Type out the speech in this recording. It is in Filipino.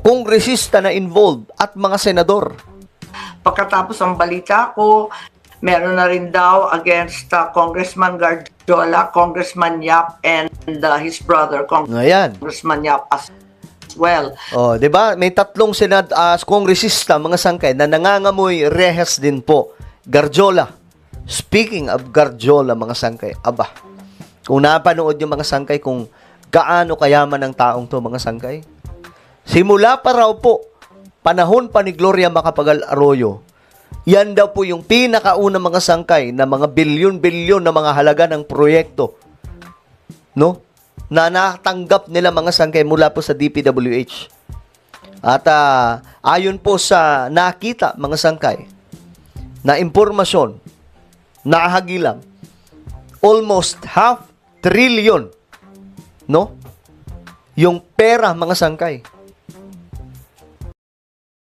kongresista na involved at mga senador. Pagkatapos ang balita ko, meron na rin daw against Congressman Garjola, Congressman Yap, and his brother, Ayan. Congressman Yap as well. Oh, 'di ba? May tatlong kongresista mga sangkay na nangangamoy rehas din po. Garjola. Speaking of Garjola mga sangkay, aba. Kung napanood yung mga sangkay kung gaano kayaman ng taong to mga sangkay. Simula pa raw po panahon pa ni Gloria Macapagal Arroyo. Yan daw po yung pinakauna mga sangkay na mga bilyon-bilyon na mga halaga ng proyekto. No? Na natanggap nila mga sangkay mula po sa DPWH. At ayon po sa nakita mga sangkay na impormasyon, nahagilang almost 500 billion, no? Yung pera mga sangkay